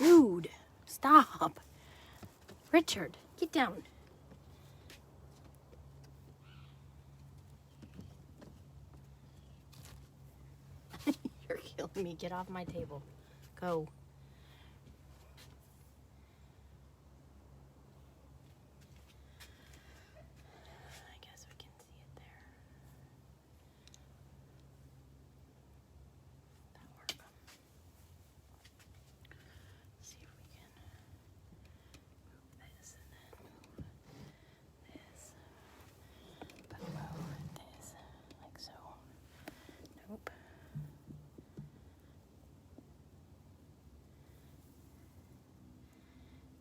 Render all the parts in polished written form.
Dude, stop. Richard, get down. You're killing me. Get off my table. Go. I guess we can see it there. That work. See if we can move this and then move this. Below this, like so. Nope.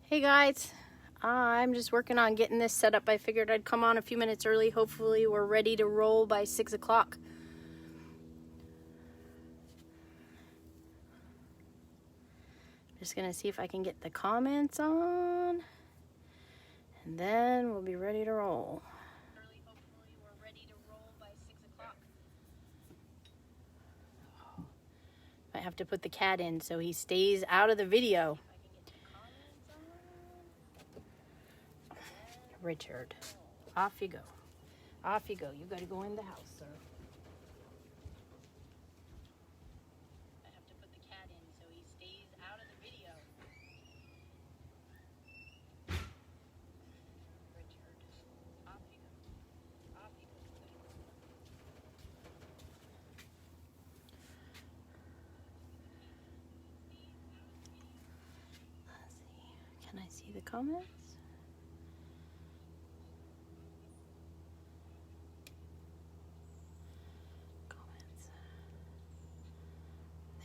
Hey guys, I'm just working on getting this set up. I figured I'd come on a few minutes early. Hopefully we're ready to roll by 6 o'clock. Just gonna see if I can get the comments on, and then we'll be ready to roll. Hopefully we're ready to roll by 6 o'clock. Might have to put the cat in so he stays out of the video. Richard, off you go. Off you go. You got to go in the house, sir. I have to put the cat in so he stays out of the video. Richard, off you go. Off you go. Let's see. Can I see the comments?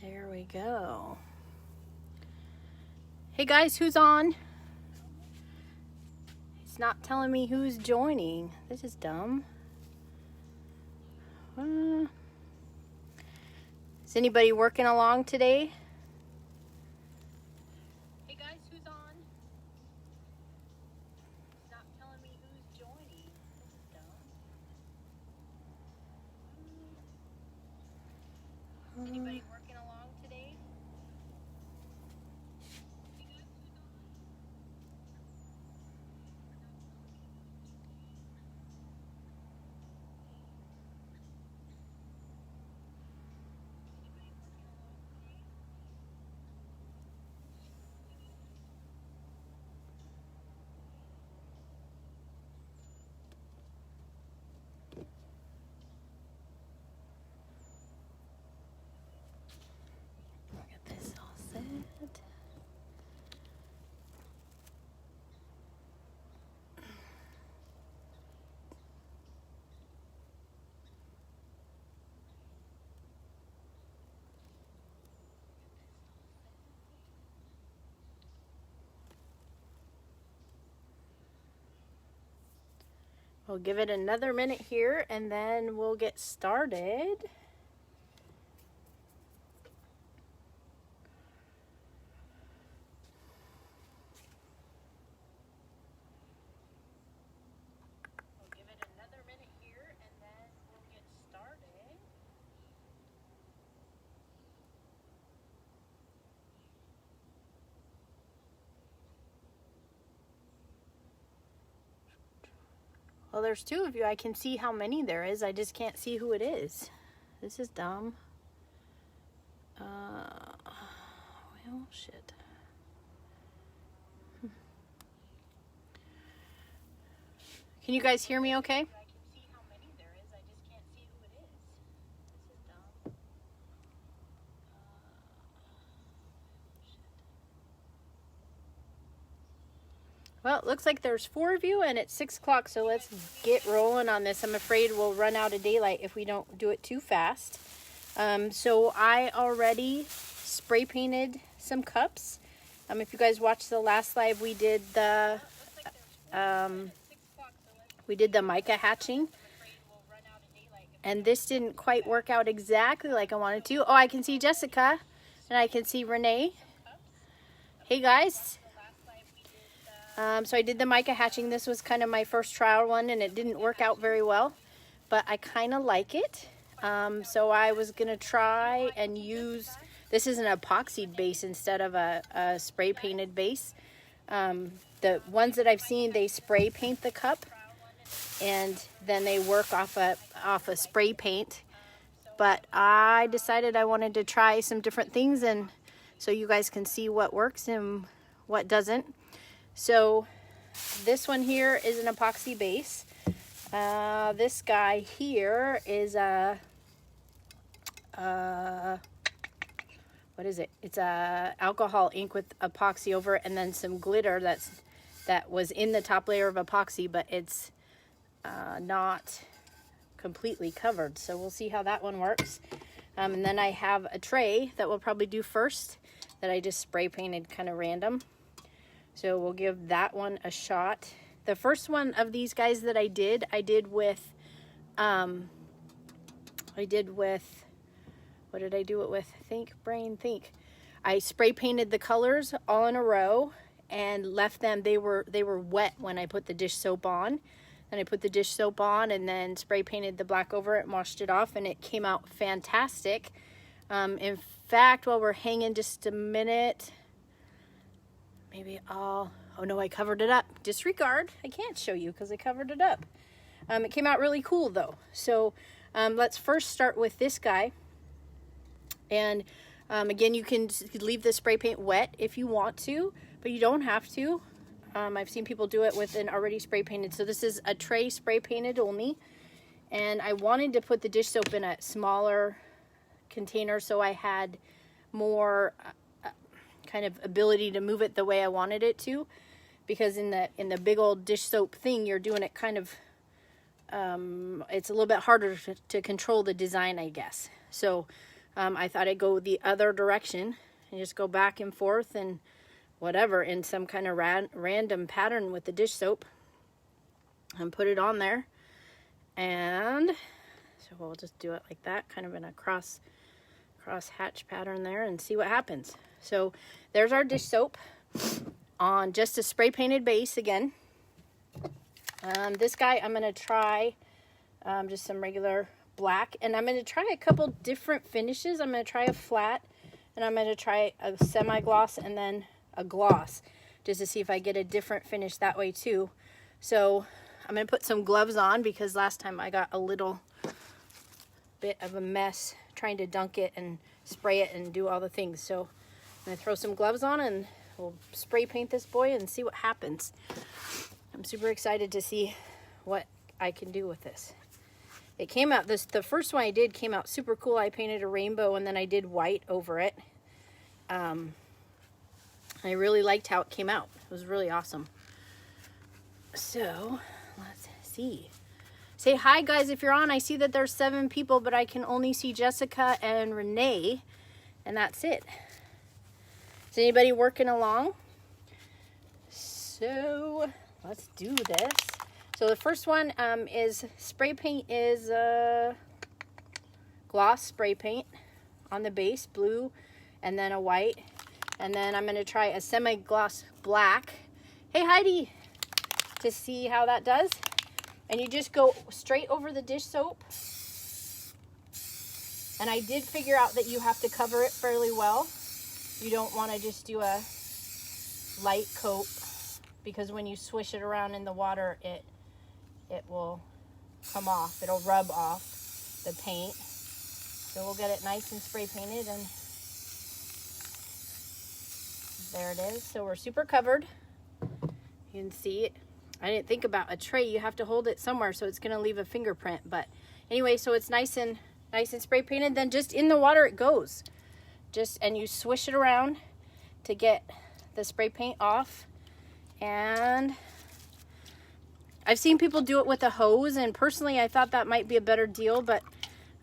There we go. Hey guys, who's on? It's not telling me who's joining. This is dumb. Is anybody working along today? Hey guys, who's on? It's not telling me who's joining. This is dumb. Is anybody working along today? Get this all set. We'll give it another minute here and then we'll get started. We'll give it another minute here and then we'll get started. Well, there's two of you. I can see how many there is. I just can't see who it is. This is dumb. Well, shit. Can you guys hear me okay? I can see how many there is. I just can't see who it is. This is dumb. Well, it looks like there's 4 of you and it's 6 o'clock, so let's get rolling on this. I'm afraid we'll run out of daylight if we don't do it too fast. So I already spray painted some cups. If you guys watched the last live, we did the mica hatching. And this didn't quite work out exactly like I wanted to. Oh, I can see Jessica and I can see Renee. Hey guys. So I did the mica hatching. This was kind of my first trial one and it didn't work out very well, but I kind of like it. So I was going to try and use This is an epoxied base instead of a spray painted base. The ones that I've seen, they spray paint the cup and then they work off a spray paint. But I decided I wanted to try some different things, and so you guys can see what works and what doesn't. So this one here is an epoxy base. This guy here is a what is it? It's a alcohol ink with epoxy over it, and then some glitter that was in the top layer of epoxy, but it's not completely covered. So we'll see how that one works. And then I have a tray that we'll probably do first that I just spray painted kind of random. So we'll give that one a shot. The first one of these guys that I did with, what did I do it with? Think, brain, think. I spray painted the colors all in a row and left them, they were wet when I put the dish soap on. And I put the dish soap on and then spray painted the black over it, washed it off, and it came out fantastic. In fact, while we're hanging just a minute, maybe oh no, I covered it up. Disregard, I can't show you because I covered it up. It came out really cool though. So let's first start with this guy. And again, you can leave the spray paint wet if you want to, but you don't have to. I've seen people do it with an already spray painted. So this is a tray spray painted only. And I wanted to put the dish soap in a smaller container so I had more kind of ability to move it the way I wanted it to. Because in the big old dish soap thing, you're doing it kind of, it's a little bit harder to control the design, I guess. So I thought I'd go the other direction and just go back and forth and whatever in some kind of random pattern with the dish soap and put it on there. And so we'll just do it like that, kind of in a cross hatch pattern there, and see what happens. So there's our dish soap on just a spray painted base again. This guy I'm going to try just some regular black, and I'm going to try a couple different finishes. I'm going to try a flat, and I'm going to try a semi-gloss and then a gloss, just to see if I get a different finish that way too. So I'm going to put some gloves on because last time I got a little bit of a mess trying to dunk it and spray it and do all the things. So I'm going to throw some gloves on and we'll spray paint this boy and see what happens. I'm super excited to see what I can do with this. It came out, the first one I did came out super cool. I painted a rainbow and then I did white over it. I really liked how it came out. It was really awesome. So let's see. Say hi guys if you're on. I see that there's 7 people, but I can only see Jessica and Renee, and that's it. Is anybody working along? So let's do this. So the first one is spray paint, is gloss spray paint on the base, blue, and then a white. And then I'm going to try a semi-gloss black. Hey Heidi, to see how that does. And you just go straight over the dish soap. And I did figure out that you have to cover it fairly well. You don't want to just do a light coat, because when you swish it around in the water, it will come off. It'll rub off the paint. So we'll get it nice and spray painted, and there it is. So we're super covered. You can see it. I didn't think about a tray. You have to hold it somewhere, so it's going to leave a fingerprint. But anyway, so it's nice and spray painted. Then just in the water it goes. And you swish it around to get the spray paint off. And I've seen people do it with a hose, and personally I thought that might be a better deal, but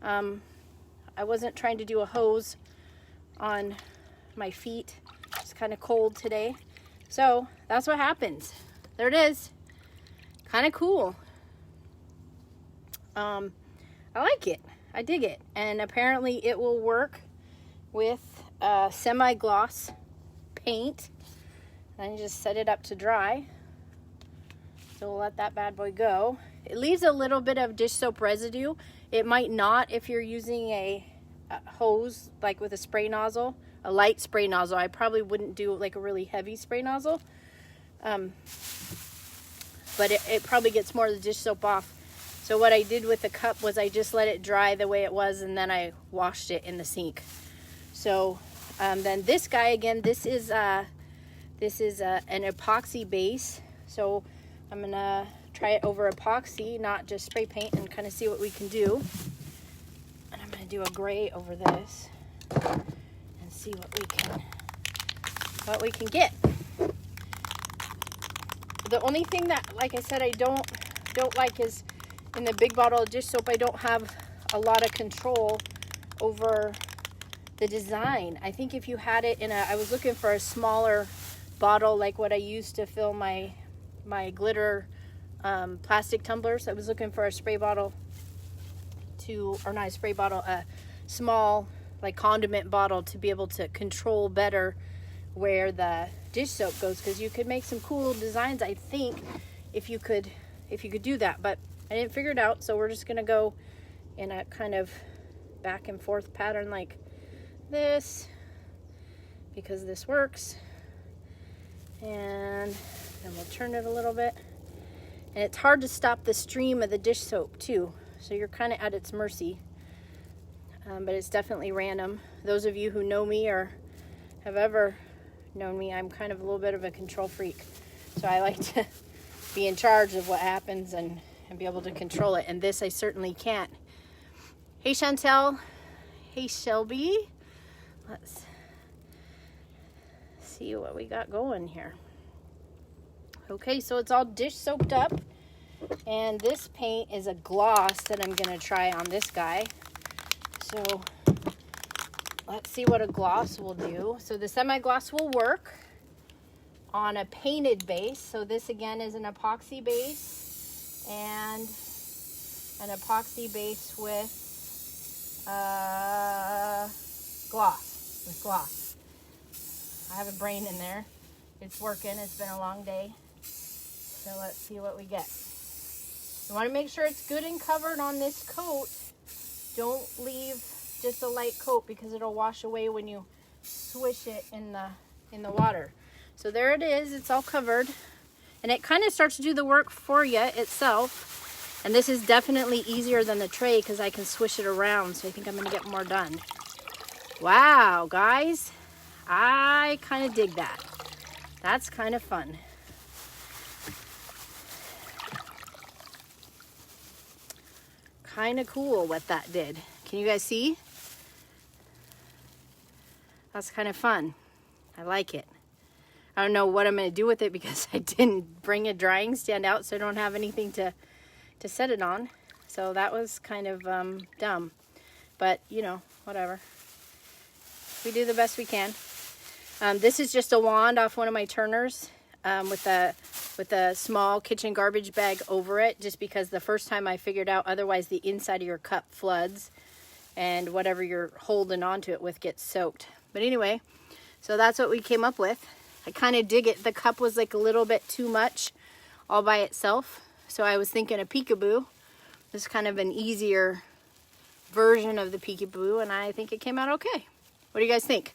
I wasn't trying to do a hose on my feet. It's kind of cold today. So that's what happens. There it is. Kind of cool. I like it. I dig it. And apparently it will work with semi-gloss paint. And you just set it up to dry. So we'll let that bad boy go. It leaves a little bit of dish soap residue. It might not if you're using a hose, like with a spray nozzle, a light spray nozzle. I probably wouldn't do like a really heavy spray nozzle. But it probably gets more of the dish soap off. So what I did with the cup was I just let it dry the way it was, and then I washed it in the sink. So then this guy, again, this is an epoxy base. So I'm gonna try it over epoxy, not just spray paint, and kind of see what we can do. And I'm gonna do a gray over this and see what we can get. The only thing that, like I said, I don't like is in the big bottle of dish soap, I don't have a lot of control over the design. I think if you had it in I was looking for a smaller bottle like what I used to fill my glitter plastic tumblers. I was looking for a spray bottle not a spray bottle, a small like condiment bottle to be able to control better where the dish soap goes, because you could make some cool designs, I think, if you could do that. But I didn't figure it out, so we're just gonna go in a kind of back and forth pattern like this, because this works. And then we'll turn it a little bit, and it's hard to stop the stream of the dish soap too, so you're kind of at its mercy. But it's definitely random. Those of you who know me or have ever known me, I'm kind of a little bit of a control freak, so I like to be in charge of what happens and be able to control it, and this I certainly can't. Hey Chantel, hey Shelby, let's see what we got going here. Okay, so it's all dish soaped up, and this paint is a gloss that I'm gonna try on this guy. So let's see what a gloss will do. So the semi-gloss will work on a painted base. So this again is an epoxy base, and an epoxy base with gloss. I have a brain in there. It's working. It's been a long day. So let's see what we get. You want to make sure it's good and covered on this coat. Don't leave just a light coat, because it'll wash away when you swish it in the water. So there it is. It's all covered, and it kind of starts to do the work for you itself. And this is definitely easier than the tray because I can swish it around. So I think I'm going to get more done. Wow, guys, I kind of dig that. That's kind of fun. Kind of cool what that did. Can you guys see? That's kind of fun. I like it. I don't know what I'm going to do with it because I didn't bring a drying stand out, so I don't have anything to set it on. So that was kind of dumb. But, you know, whatever. We do the best we can. This is just a wand off one of my turners with a small kitchen garbage bag over it, just because the first time I figured out otherwise the inside of your cup floods and whatever you're holding onto it with gets soaked. But anyway, so that's what we came up with. I kind of dig it. The cup was like a little bit too much all by itself. So I was thinking a peekaboo. This is kind of an easier version of the peekaboo, and I think it came out okay. What do you guys think?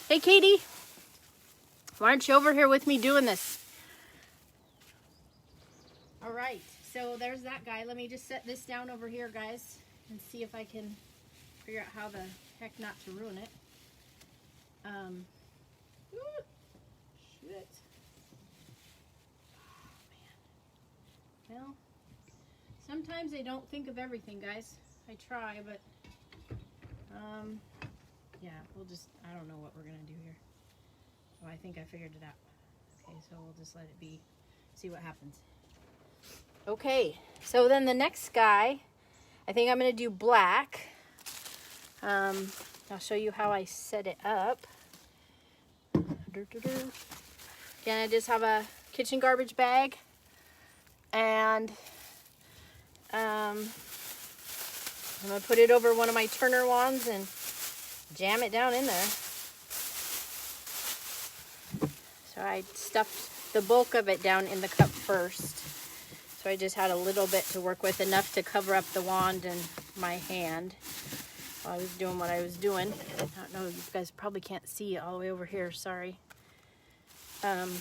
Hey, Katie, why aren't you over here with me doing this? All right, so there's that guy. Let me just set this down over here, guys, and see if I can figure out how the heck not to ruin it. Shoot. Oh, man. Well, sometimes I don't think of everything, guys. I try, but yeah, I don't know what we're gonna do here. Oh, I think I figured it out. Okay, so we'll just let it be, see what happens. Okay, so then the next guy, I think I'm gonna do black. I'll show you how I set it up. Again, I just have a kitchen garbage bag, and I'm gonna put it over one of my turner wands and jam it down in there. So I stuffed the bulk of it down in the cup first. So I just had a little bit to work with, enough to cover up the wand and my hand. while I was doing what I was doing. I don't know, you guys probably can't see it all the way over here, sorry. Let's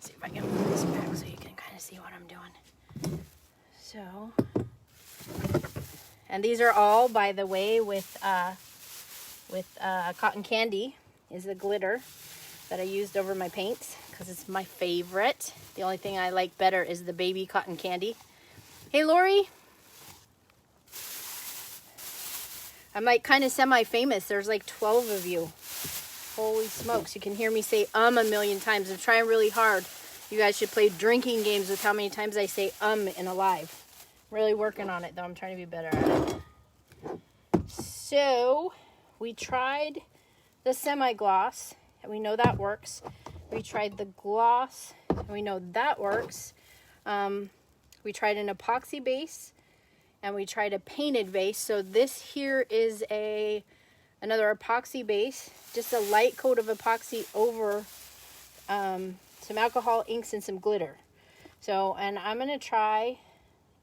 see if I can move this back so you can kind of see what I'm doing. So, and these are all, by the way, with cotton candy is the glitter that I used over my paints because it's my favorite. The only thing I like better is the baby cotton candy. Hey, Lori. I'm like kind of semi-famous. There's like 12 of you. Holy smokes. You can hear me say a million times. I'm trying really hard. You guys should play drinking games with how many times I say in a live. Really working on it though. I'm trying to be better at it. So we tried the semi-gloss and we know that works. We tried the gloss and we know that works. We tried an epoxy base and we tried a painted base. So this here is another epoxy base, just a light coat of epoxy over some alcohol inks and some glitter. So, and I'm gonna try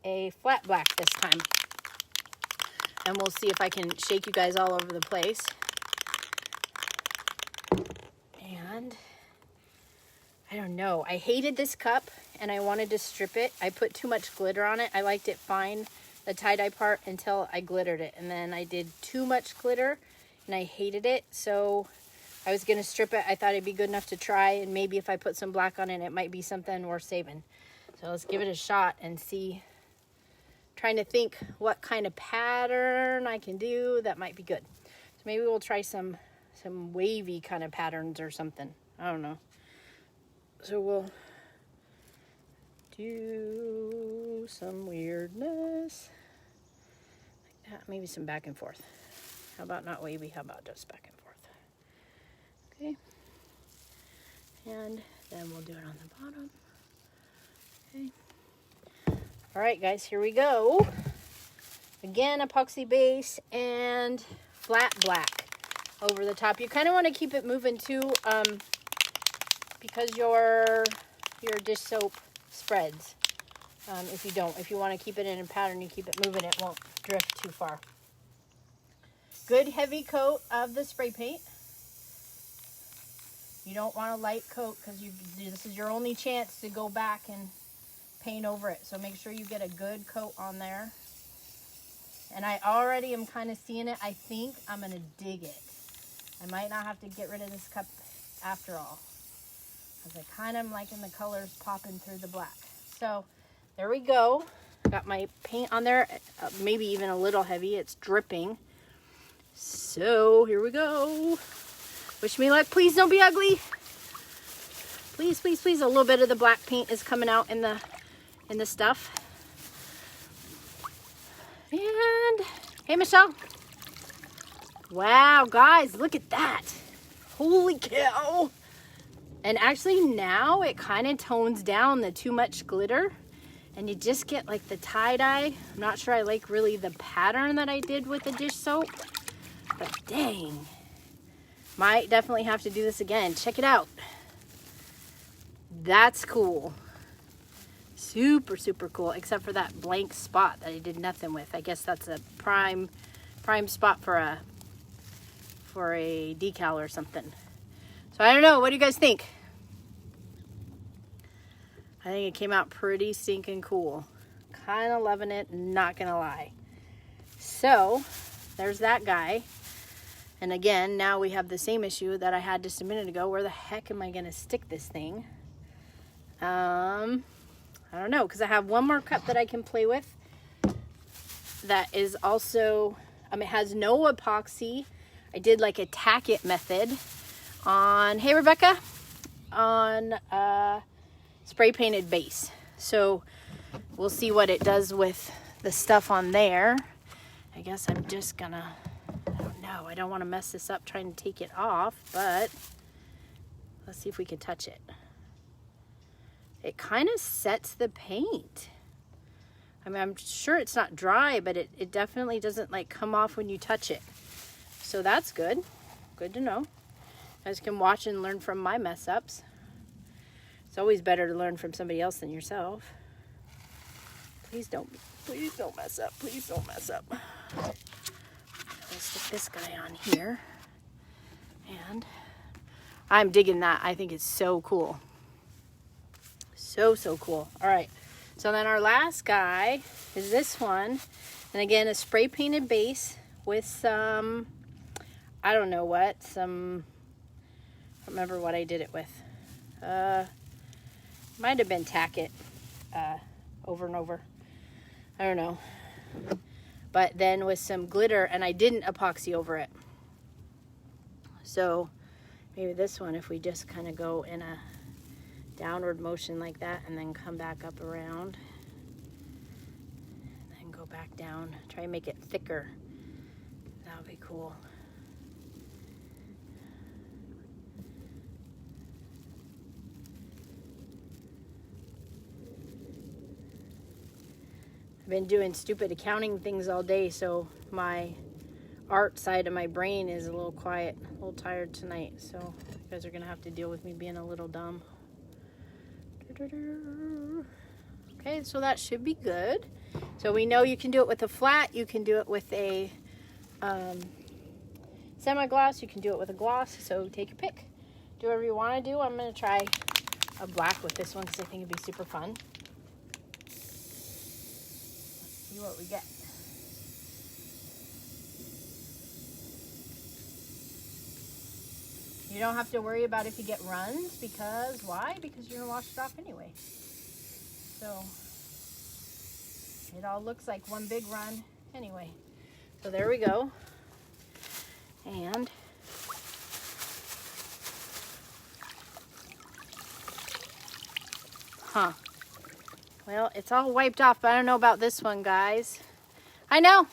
a flat black this time. And we'll see if I can shake you guys all over the place. And I don't know, I hated this cup and I wanted to strip it. I put too much glitter on it. I liked it fine, the tie-dye part, until I glittered it. And then I did too much glitter and I hated it. So I was gonna strip it. I thought it'd be good enough to try, and maybe if I put some black on it, it might be something worth saving. So let's give it a shot and see. Trying to think what kind of pattern I can do that might be good. So maybe we'll try some wavy kind of patterns or something. I don't know. So we'll do some weirdness. Like that. Maybe some back and forth. How about not wavy? How about just back and forth? Okay. And then we'll do it on the bottom. Okay. All right, guys, here we go. Again, epoxy base and flat black over the top. You kind of want to keep it moving too, because your dish soap spreads. If you want to keep it in a pattern, you keep it moving, it won't drift too far. Good heavy coat of the spray paint. You don't want a light coat because this is your only chance to go back and paint over it. So make sure you get a good coat on there. And I already am kind of seeing it. I think I'm going to dig it. I might not have to get rid of this cup after all, because I kind of am liking the colors popping through the black. So there we go. Got my paint on there, maybe even a little heavy. It's dripping. So here we go. Wish me luck. Please don't be ugly. Please, please, please. A little bit of the black paint is coming out in the stuff. And hey, Michelle. Wow, guys, look at that. Holy cow. And actually now it kind of tones down the too much glitter and you just get like the tie-dye. I'm not sure I like really the pattern that I did with the dish soap, but dang. Might definitely have to do this again. Check it out. That's cool. Super, super cool, except for that blank spot that I did nothing with. I guess that's a prime spot for a decal or something. So I don't know. What do you guys think? I think it came out pretty stinking cool. Kind of loving it, not gonna lie. So there's that guy. And again, now we have the same issue that I had just a minute ago. Where the heck am I gonna stick this thing? I don't know, because I have one more cup that I can play with that is also, it has no epoxy. I did like a tack it method on, hey Rebecca, on spray painted base. So we'll see what it does with the stuff on there. I guess I'm just gonna, I don't know, I don't want to mess this up trying to take it off, but let's see if we can touch it. It kind of sets the paint. I mean, I'm sure it's not dry, but it definitely doesn't like come off when you touch it. So that's good. Good to know. You guys can watch and learn from my mess ups. It's always better to learn from somebody else than yourself. Please don't mess up. Please don't mess up. stick this guy on here. And I'm digging that. I think it's so cool. So cool. All right. So then our last guy is this one. And again, a spray painted base with some, I don't know what, I don't remember what I did it with. Might have been tack it over and over. I don't know. But then with some glitter, and I didn't epoxy over it. So maybe this one, if we just kind of go in a downward motion like that and then come back up around and then go back down, try and make it thicker. That would be cool. I've been doing stupid accounting things all day, so my art side of my brain is a little quiet, a little tired tonight, so you guys are gonna have to deal with me being a little dumb. Okay, so that should be good. So we know you can do it with a flat, you can do it with a semi-gloss, you can do it with a gloss, so take your pick. Do whatever you want to do. I'm going to try a black with this one because I think it'd be super fun. Let's see what we get. You don't have to worry about if you get runs, because why? Because you're gonna wash it off anyway. So it all looks like one big run anyway. So there we go. And well, it's all wiped off, but I don't know about this one, guys. I know.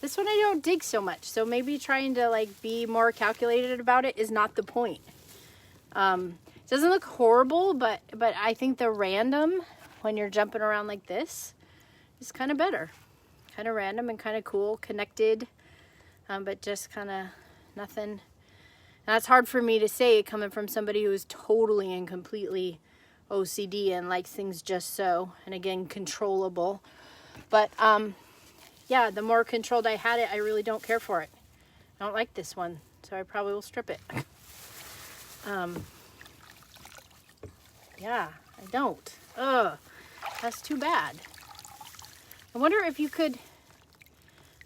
This one I don't dig so much, so maybe trying to like be more calculated about it is not the point. It doesn't look horrible, but I think the random when you're jumping around like this is kind of better. Kind of random and kind of cool, connected, but just kind of nothing. And that's hard for me to say coming from somebody who is totally and completely OCD and likes things just so, and again, controllable. But yeah, the more controlled I had it, I really don't care for it. I don't like this one, so I probably will strip it. Yeah, I don't. Ugh, that's too bad. I wonder if you could,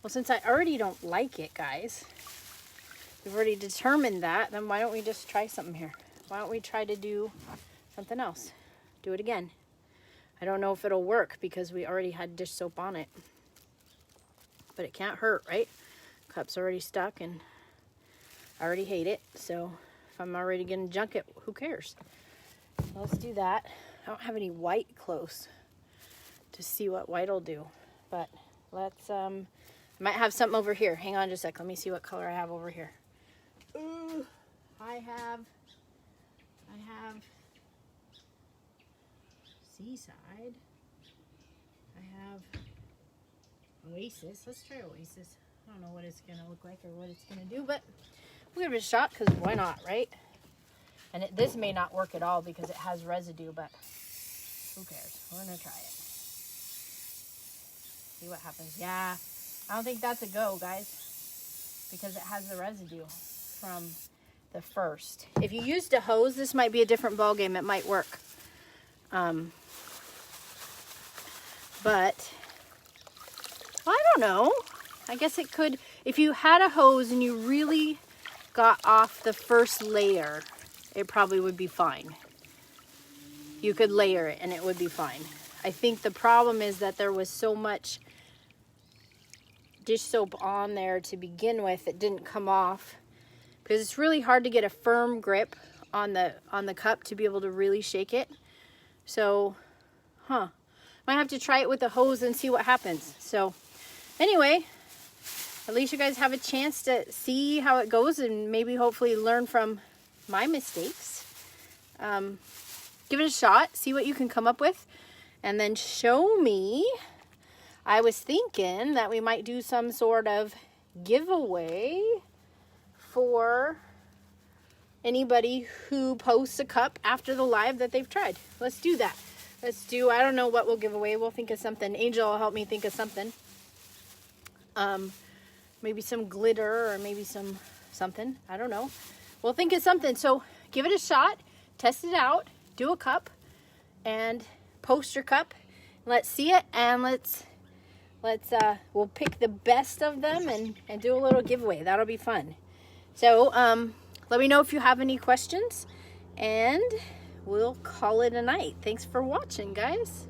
well, since I already don't like it, guys, we've already determined that, then why don't we just try something here? Why don't we try to do something else? Do it again. I don't know if it'll work because we already had dish soap on it. But it can't hurt, right? Cup's already stuck and I already hate it. So if I'm already gonna junk it, who cares? So let's do that. I don't have any white close to see what white will do. But let's, I might have something over here. Hang on just a sec. Let me see what color I have over here. Ooh, I have Seaside. I have Oasis. Let's try Oasis. I don't know what it's gonna look like or what it's gonna do, but we'll give it a shot because why not, right? And this may not work at all because it has residue, but who cares? We're gonna try it. See what happens. Yeah, I don't think that's a go, guys, because it has the residue from the first. If you used a hose, this might be a different ball game. It might work. But well, I don't know. I guess it could, if you had a hose and you really got off the first layer, it probably would be fine. You could layer it and it would be fine. I think the problem is that there was so much dish soap on there to begin with, it didn't come off. Because it's really hard to get a firm grip on the cup to be able to really shake it. So, might have to try it with a hose and see what happens. So, anyway, at least you guys have a chance to see how it goes and maybe hopefully learn from my mistakes. Give it a shot, see what you can come up with, and then show me. I was thinking that we might do some sort of giveaway for anybody who posts a cup after the live that they've tried. Let's do that. Let's do, I don't know what we'll give away. We'll think of something. Angel will help me think of something. maybe some glitter or maybe something. I don't know. We'll think of something. So give it a shot, test it out, do a cup and poster cup. Let's see it, and we'll pick the best of them and do a little giveaway. That'll be fun. So let me know if you have any questions, and we'll call it a night. Thanks for watching, guys.